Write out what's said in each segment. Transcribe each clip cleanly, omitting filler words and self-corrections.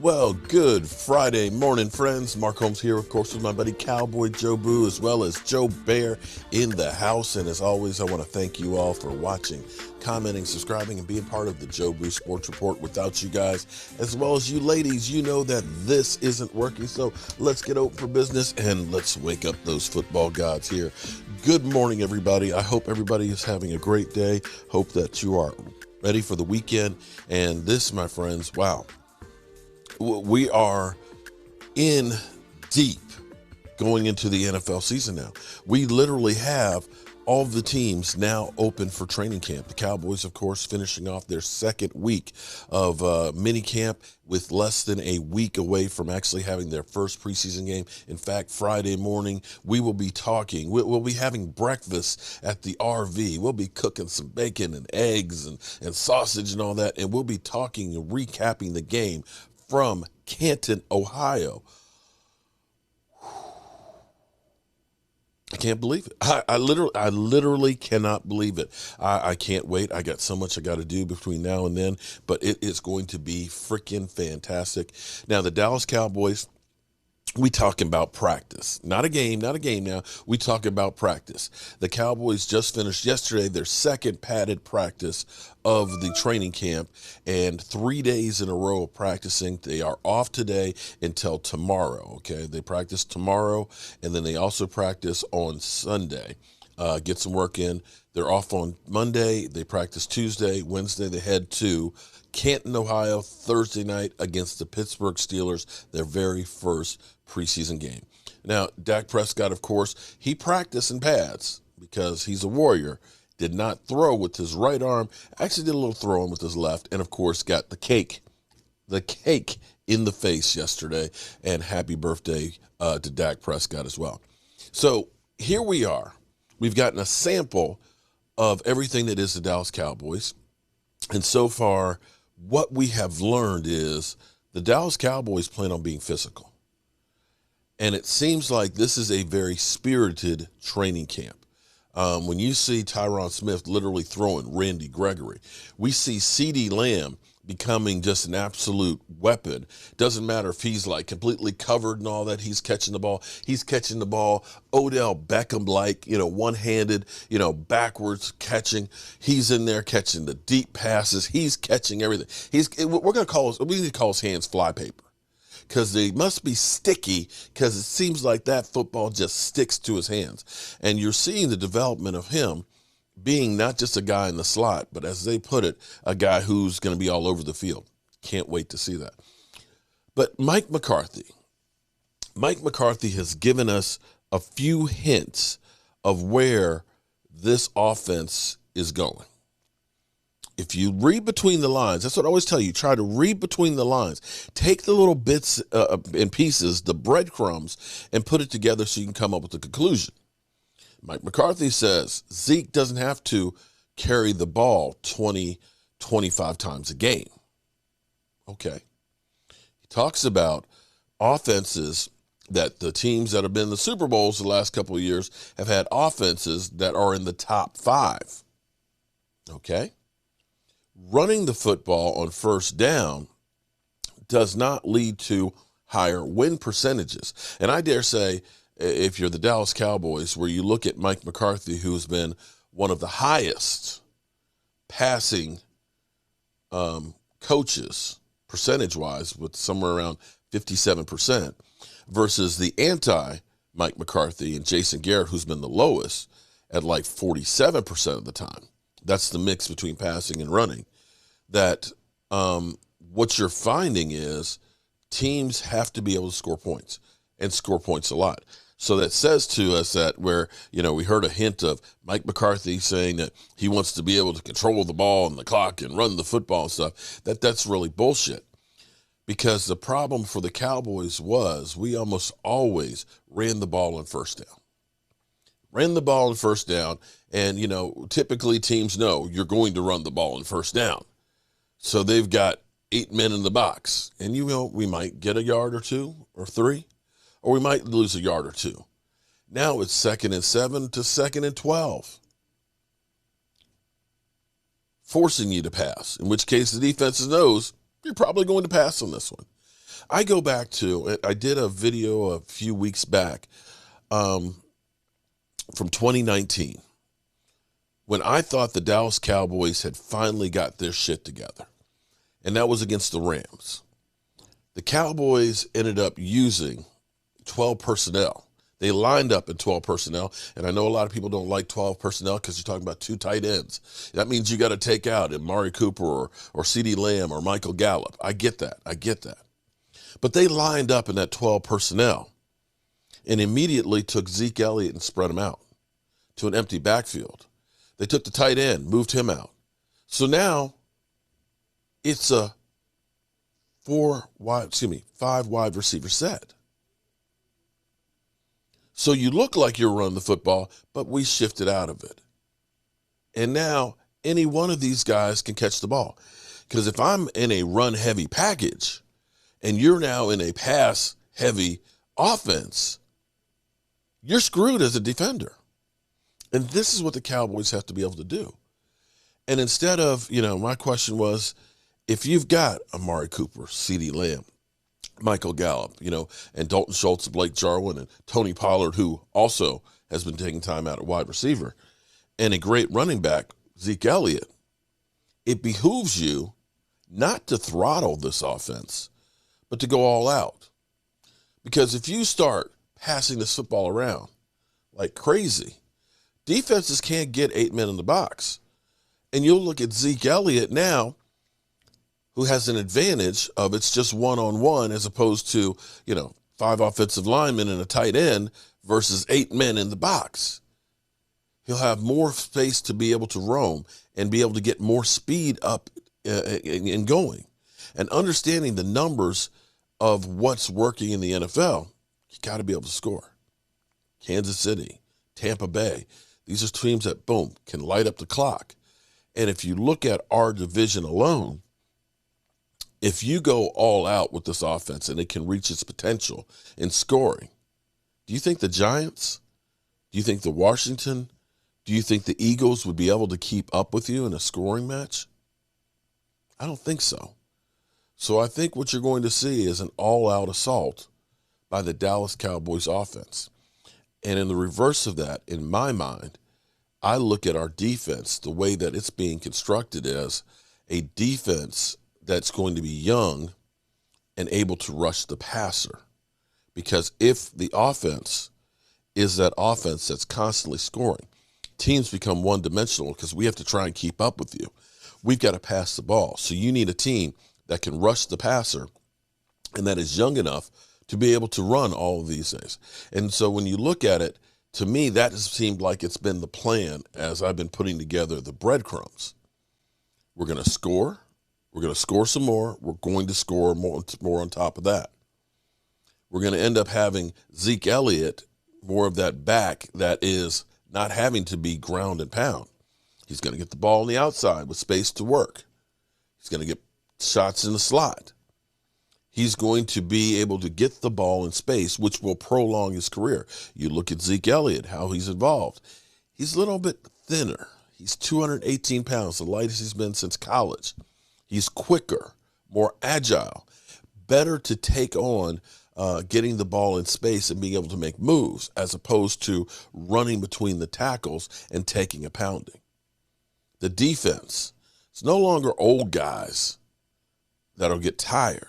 Well, good Friday morning, friends. Mark Holmes here, of course, with my buddy Cowboy Joe Boo, as well as Joe Bear in the house. And as always, I want to thank you all for watching, commenting, subscribing, and being part of the Joe Boo Sports Report. Without you guys, as well as you ladies, you know that this isn't working. So let's get open for business and let's wake up those football gods here. Good morning, everybody. I hope everybody is having a great day. Hope that you are ready for the weekend. And this, my friends, wow. We are in deep going into the NFL season now. We literally have all of the teams now open for training camp. The Cowboys, of course, finishing off their second week of mini camp with less than a week away from actually having their first preseason game. In fact, Friday morning, we will be talking. We'll be having breakfast at the RV. We'll be cooking some bacon and eggs and sausage and all that, and we'll be talking and recapping the game from Canton, Ohio. I can't believe it. I literally cannot believe it. I can't wait. I got so much I got to do between now and then, but it is going to be freaking fantastic. Now, the Dallas Cowboys, we talking about practice, not a game now. We talk about practice. The Cowboys just finished yesterday their second padded practice of the training camp, and 3 days in a row of practicing. They are off today until tomorrow. Okay, they practice tomorrow, and then they also practice on Sunday. Get some work in. They're off on Monday. They practice Tuesday. Wednesday they head to Canton, Ohio, Thursday night against the Pittsburgh Steelers, their very first preseason game. Now, Dak Prescott, of course, he practiced in pads because he's a warrior. Did not throw with his right arm. Actually did a little throwing with his left, and, of course, got the cake in the face yesterday. And happy birthday to Dak Prescott as well. So here we are. We've gotten a sample of everything that is the Dallas Cowboys. And so far, what we have learned is the Dallas Cowboys plan on being physical. And it seems like this is a very spirited training camp. When you see Tyron Smith literally throwing Randy Gregory, we see CeeDee Lamb becoming just an absolute weapon. Doesn't matter if he's like completely covered and all that, he's catching the ball. He's catching the ball Odell Beckham-like, one-handed, backwards catching. He's in there catching the deep passes. He's catching everything. We need to call his hands flypaper, because they must be sticky, because it seems like that football just sticks to his hands. And you're seeing the development of him being not just a guy in the slot, but as they put it, a guy who's going to be all over the field. Can't wait to see that. But Mike McCarthy has given us a few hints of where this offense is going. If you read between the lines, that's what I always tell you, try to read between the lines. Take the little bits and pieces, the breadcrumbs, and put it together so you can come up with a conclusion. Mike McCarthy says Zeke doesn't have to carry the ball 20, 25 times a game. Okay. He talks about offenses that the teams that have been in the Super Bowls the last couple of years have had offenses that are in the top 5. Okay. Running the football on first down does not lead to higher win percentages. And I dare say, if you're the Dallas Cowboys, where you look at Mike McCarthy, who's been one of the highest passing coaches percentage-wise, with somewhere around 57%, versus the anti-Mike McCarthy and Jason Garrett, who's been the lowest at like 47% of the time. That's the mix between passing and running. That what you're finding is teams have to be able to score points, and score points a lot. So that says to us that we heard a hint of Mike McCarthy saying that he wants to be able to control the ball and the clock and run the football and stuff. That's really bullshit. Because the problem for the Cowboys was we almost always ran the ball on first down. And, typically teams know you're going to run the ball on first down. So they've got 8 men in the box. And, we might get a yard or 2 or 3, or we might lose a yard or 2. Now it's 2nd and 7 to 2nd and 12. Forcing you to pass, in which case the defense knows you're probably going to pass on this one. I go back to, I did a video a few weeks back from 2019 when I thought the Dallas Cowboys had finally got their shit together, and that was against the Rams. The Cowboys ended up using 12 personnel. They lined up in 12 personnel, and I know a lot of people don't like 12 personnel because you're talking about two tight ends. That means you got to take out Amari Cooper or CeeDee Lamb or Michael Gallup. I get that. But they lined up in that 12 personnel and immediately took Zeke Elliott and spread him out to an empty backfield. They took the tight end, moved him out. So now it's a 5 wide receiver set. So you look like you're running the football, but we shifted out of it. And now any one of these guys can catch the ball. Because if I'm in a run-heavy package and you're now in a pass-heavy offense, you're screwed as a defender. And this is what the Cowboys have to be able to do. And instead of, my question was, if you've got Amari Cooper, CeeDee Lamb, Michael Gallup, and Dalton Schultz, Blake Jarwin, and Tony Pollard, who also has been taking time out at wide receiver, and a great running back, Zeke Elliott, it behooves you not to throttle this offense, but to go all out. Because if you start passing this football around like crazy, defenses can't get 8 men in the box. And you'll look at Zeke Elliott now, who has an advantage of it's just one-on-one as opposed to, 5 offensive linemen and a tight end versus 8 men in the box. He'll have more space to be able to roam and be able to get more speed up and going. And understanding the numbers of what's working in the NFL, you got to be able to score. Kansas City, Tampa Bay, these are teams that, boom, can light up the clock. And if you look at our division alone, if you go all out with this offense and it can reach its potential in scoring, do you think the Giants, do you think the Washington, do you think the Eagles would be able to keep up with you in a scoring match? I don't think so. So I think what you're going to see is an all-out assault by the Dallas Cowboys offense. And in the reverse of that, in my mind, I look at our defense, the way that it's being constructed as a defense that's going to be young and able to rush the passer. Because if the offense is that offense that's constantly scoring, teams become one-dimensional because we have to try and keep up with you. We've got to pass the ball. So you need a team that can rush the passer and that is young enough to be able to run all of these things. And so when you look at it, to me, that has seemed like it's been the plan as I've been putting together the breadcrumbs. We're going to score. We're going to score some more. We're going to score more on top of that. We're going to end up having Zeke Elliott, more of that back that is not having to be ground and pound. He's going to get the ball on the outside with space to work. He's going to get shots in the slot. He's going to be able to get the ball in space, which will prolong his career. You look at Zeke Elliott, how he's involved. He's a little bit thinner. He's 218 pounds, the lightest he's been since college. He's quicker, more agile, better to take on getting the ball in space and being able to make moves as opposed to running between the tackles and taking a pounding. The defense, it's no longer old guys that'll get tired.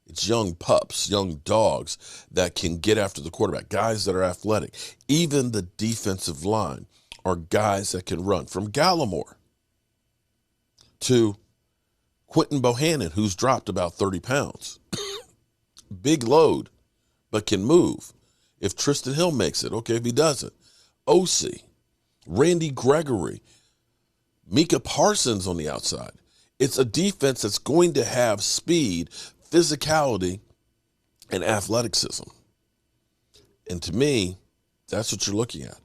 It's young pups, young dogs that can get after the quarterback, guys that are athletic. Even the defensive line are guys that can run. From Gallimore to Quentin Bohannon, who's dropped about 30 pounds. Big load, but can move. If Tristan Hill makes it, okay, if he doesn't. OC, Randy Gregory, Micah Parsons on the outside. It's a defense that's going to have speed, physicality, and athleticism. And to me, that's what you're looking at.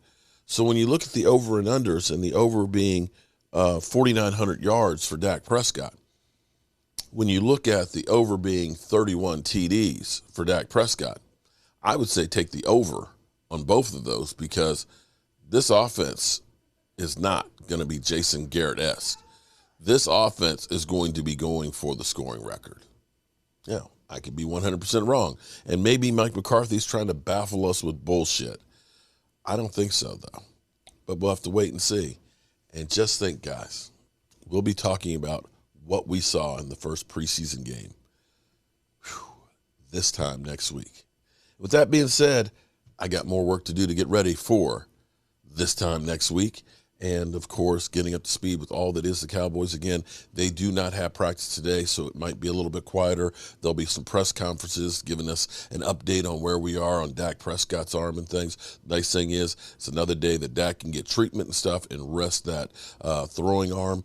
So when you look at the over and unders, and the over being 4,900 yards for Dak Prescott, when you look at the over being 31 TDs for Dak Prescott, I would say take the over on both of those because this offense is not going to be Jason Garrett-esque. This offense is going to be going for the scoring record. Yeah. I could be 100% wrong. And maybe Mike McCarthy's trying to baffle us with bullshit. I don't think so, though. But we'll have to wait and see. And just think, guys, we'll be talking about what we saw in the first preseason game this time next week. With that being said, I got more work to do to get ready for this time next week. And, of course, getting up to speed with all that is the Cowboys. Again, they do not have practice today, so it might be a little bit quieter. There'll be some press conferences giving us an update on where we are on Dak Prescott's arm and things. Nice thing is it's another day that Dak can get treatment and stuff and rest that throwing arm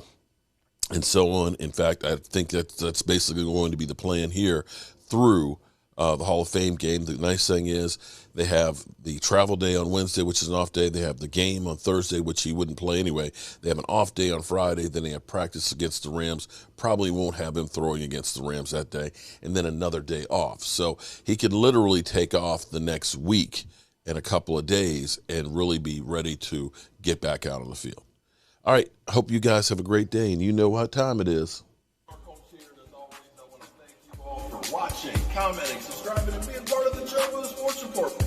and so on. In fact, I think that's basically going to be the plan here through the Hall of Fame game. The nice thing is they have the travel day on Wednesday, which is an off day. They have the game on Thursday, which he wouldn't play anyway. They have an off day on Friday. Then they have practice against the Rams. Probably won't have him throwing against the Rams that day. And then another day off. So he can literally take off the next week and a couple of days and really be ready to get back out on the field. All right. Hope you guys have a great day, and you know what time it is. Watching, commenting, subscribing, and being part of the Joe Sports Report.